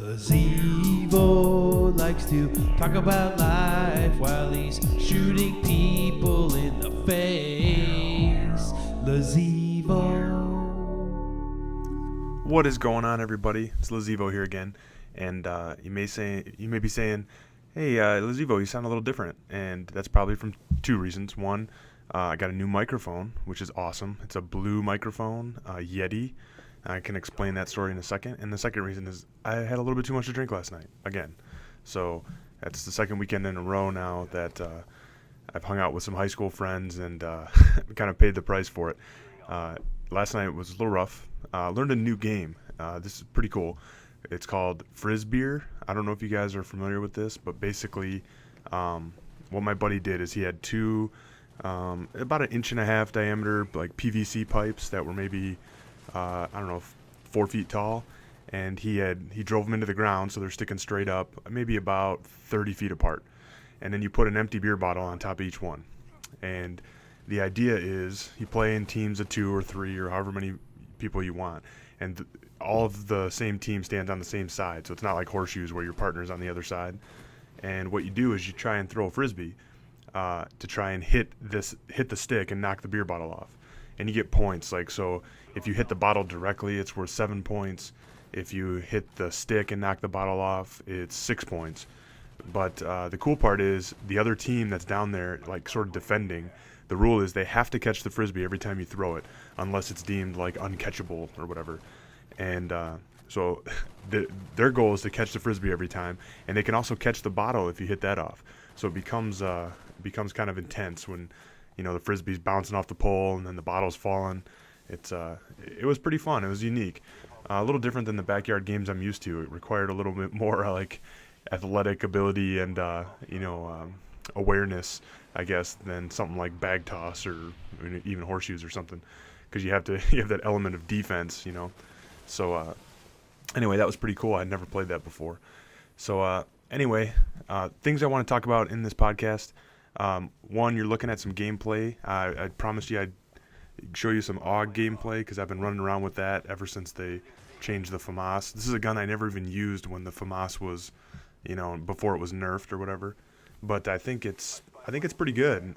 LeZevo likes to talk about life while he's shooting people in the face. LeZevo. What is going on, everybody? It's LeZevo here again, and you may be saying, "Hey, LeZevo, you sound a little different," and that's probably from two reasons. One, I got a new microphone, which is awesome. It's a blue microphone, Yeti. I can explain that story in a second. And the second reason is I had a little bit too much to drink last night, again. So that's the second weekend in a row now that I've hung out with some high school friends and kind of paid the price for it. Last night was a little rough. Learned a new game. This is pretty cool. It's called Frisbee. I don't know if you guys are familiar with this, but basically what my buddy did is he had two about 1.5 inch diameter like PVC pipes that were maybe 4 feet tall, and he drove them into the ground so they're sticking straight up, maybe about 30 feet apart, and then you put an empty beer bottle on top of each one. And the idea is you play in teams of 2 or 3 or however many people you want, and all of the same team stands on the same side, so it's not like horseshoes where your partner's on the other side. And what you do is you try and throw a frisbee to try and hit the stick and knock the beer bottle off, and you get points. Like, so if you hit the bottle directly, it's worth 7 points. If you hit the stick and knock the bottle off, it's 6 points. But the cool part is the other team that's down there, like sort of defending, the rule is they have to catch the frisbee every time you throw it, unless it's deemed like uncatchable or whatever. And so their goal is to catch the frisbee every time, and they can also catch the bottle if you hit that off. So it becomes kind of intense when the frisbee's bouncing off the pole and then the bottle's falling. It was pretty fun. It was unique, a little different than the backyard games I'm used to. It required a little bit more like athletic ability and awareness, I guess, than something like bag toss or even horseshoes or something, because you have that element of defense. So anyway, that was pretty cool. I'd never played that before. So anyway, things I want to talk about in this podcast. One, you're looking at some gameplay. I promised you I'd show you some AUG gameplay because I've been running around with that ever since they changed the FAMAS. This is a gun I never even used when the FAMAS was, before it was nerfed or whatever. But I think it's pretty good.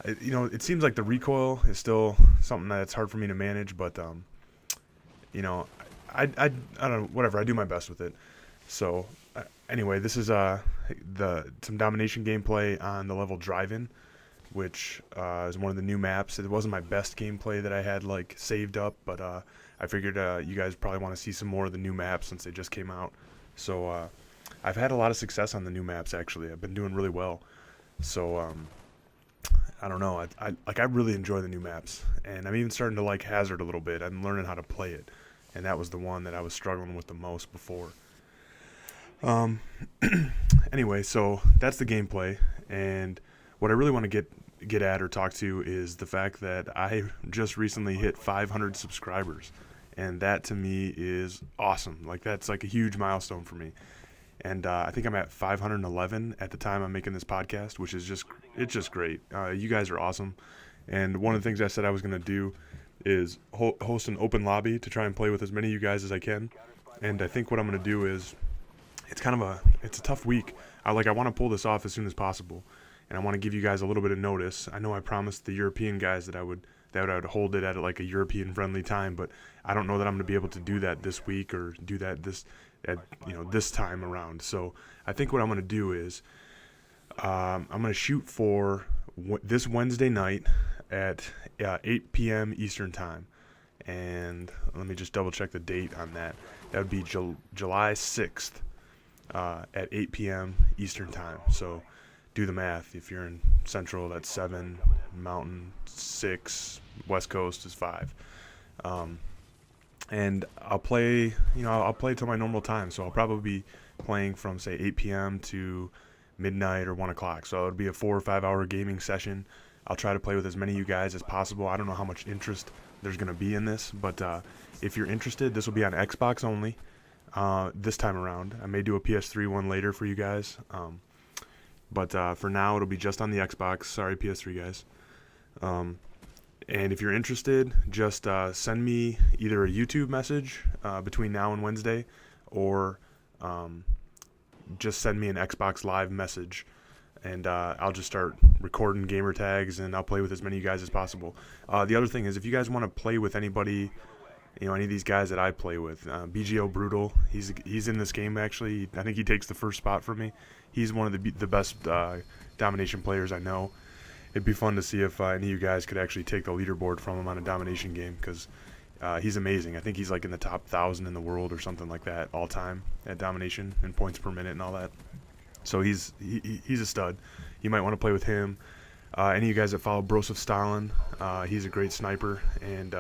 It seems like the recoil is still something that's hard for me to manage, but I don't know, whatever. I do my best with it. So anyway, this is some domination gameplay on the level Drive-In, which is one of the new maps. It wasn't my best gameplay that I had like saved up, but I figured you guys probably want to see some more of the new maps since they just came out. So I've had a lot of success on the new maps, actually. I've been doing really well. So I don't know. I really enjoy the new maps, and I'm even starting to like Hazard a little bit. I'm learning how to play it, and that was the one that I was struggling with the most before. Anyway, so that's the gameplay, and what I really want to get at or talk to is the fact that I just recently hit 500 subscribers, and that to me is awesome. Like, that's like a huge milestone for me. And I think I'm at 511 at the time I'm making this podcast, which is just great. You guys are awesome. And one of the things I said I was going to do is host an open lobby to try and play with as many of you guys as I can. And I think what I'm going to do is, it's a tough week. I want to pull this off as soon as possible, and I want to give you guys a little bit of notice. I know I promised the European guys that I would hold it at like a European friendly time, but I don't know that I'm going to be able to do that this week or do that this time around. So I think what I'm going to do is I'm going to shoot for this Wednesday night at 8 p.m. Eastern time. And let me just double check the date on that. That would be July 6th at 8 p.m. Eastern time. So do the math. If you're in Central, that's 7, Mountain 6, West Coast is 5. And I'll play till my normal time. So I'll probably be playing from, say, 8 p.m. to midnight or 1 o'clock. So it'll be a 4 or 5 hour gaming session. I'll try to play with as many of you guys as possible. I don't know how much interest there's going to be in this, but if you're interested, this will be on Xbox only this time around. I may do a PS3 one later for you guys, but for now it'll be just on the Xbox. Sorry, PS3 guys. And if you're interested, just send me either a YouTube message between now and Wednesday, or just send me an Xbox Live message, and I'll just start recording gamer tags, and I'll play with as many of you guys as possible. The other thing is, if you guys want to play with anybody, any of these guys that I play with, BGO Brutal, he's in this game actually. I think he takes the first spot for me. He's one of the best domination players I know. It'd be fun to see if any of you guys could actually take the leaderboard from him on a domination game, because he's amazing. I think he's like in the top 1,000 in the world or something like that all time at domination and points per minute and all that. So he's a stud. You might want to play with him. Any of you guys that follow Broseph Stalin, he's a great sniper, and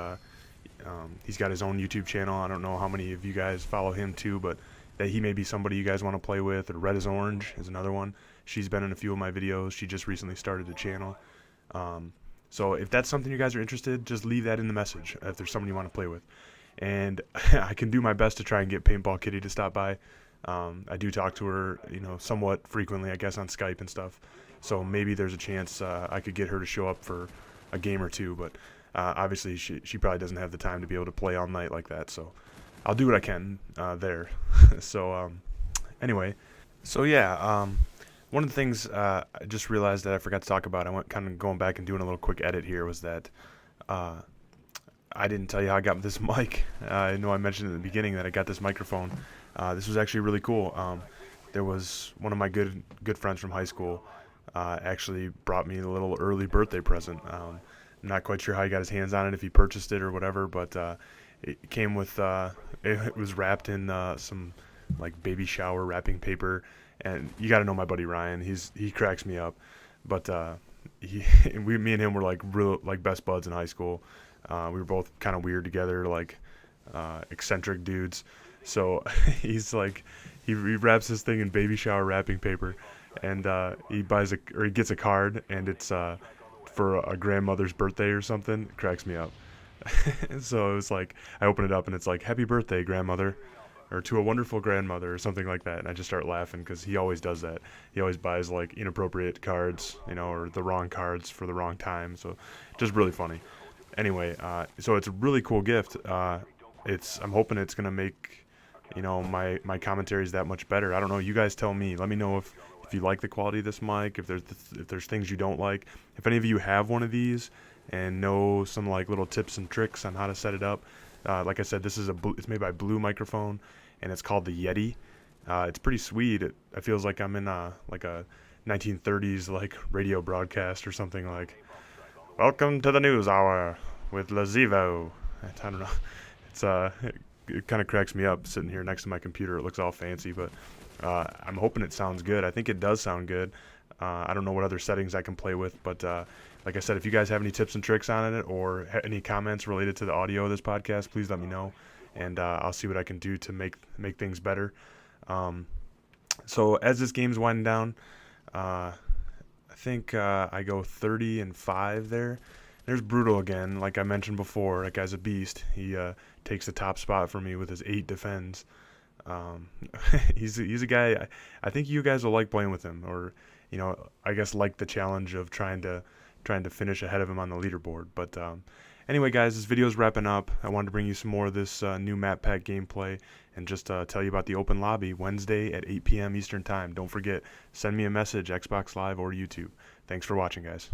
he's got his own YouTube channel. I don't know how many of you guys follow him too, but that he may be somebody you guys want to play with. Or Red is Orange is another one. She's been in a few of my videos. She just recently started a channel. So if that's something you guys are interested, just leave that in the message if there's someone you want to play with. And I can do my best to try and get Paintball Kitty to stop by. I do talk to her, somewhat frequently, I guess, on Skype and stuff. So maybe there's a chance I could get her to show up for a game or two. But obviously she probably doesn't have the time to be able to play all night like that. So I'll do what I can there. So anyway, so yeah, one of the things I just realized that I forgot to talk about, I went kind of going back and doing a little quick edit here, was that I didn't tell you how I got this mic. I know I mentioned in the beginning that I got this microphone. This was actually really cool. There was one of my good friends from high school actually brought me a little early birthday present. I'm not quite sure how he got his hands on it, if he purchased it or whatever, but it came with, it was wrapped in some like baby shower wrapping paper. And you got to know my buddy Ryan. He cracks me up, but me and him were like real best buds in high school. We were both kind of weird together, like eccentric dudes. So he's like, he wraps this thing in baby shower wrapping paper, and he gets a card, and it's for a grandmother's birthday or something. It cracks me up. So it was like, I open it up and it's like, "Happy birthday, grandmother," or "to a wonderful grandmother," or something like that. And I just start laughing because he always does that. He always buys like inappropriate cards, or the wrong cards for the wrong time. So just really funny. Anyway, so it's a really cool gift. I'm hoping it's gonna make, my commentaries that much better. I don't know. You guys tell me. Let me know if you like the quality of this mic. If there's things you don't like. If any of you have one of these and know some like little tips and tricks on how to set it up. Like I said, it's made by Blue Microphone, and it's called the Yeti. It's pretty sweet. It feels like I'm in like a 1930s like radio broadcast or something, like, "Welcome to the news hour with LeZevo." I don't know. It's it kind of cracks me up sitting here next to my computer. It looks all fancy, but I'm hoping it sounds good. I think it does sound good. I don't know what other settings I can play with, but like I said, if you guys have any tips and tricks on it, or any comments related to the audio of this podcast, please let me know, and I'll see what I can do to make things better. So as this game's winding down, I think I go 30-5 there. There's Brutal again. Like I mentioned before, that guy's a beast. He takes the top spot for me with his 8 defends. He's a guy, I think you guys will like playing with him, or I guess like the challenge of trying to finish ahead of him on the leaderboard. But anyway, guys, this video is wrapping up. I wanted to bring you some more of this new map pack gameplay, and just tell you about the open lobby Wednesday at 8 p.m. Eastern Time. Don't forget, send me a message, Xbox Live or YouTube. Thanks for watching, guys.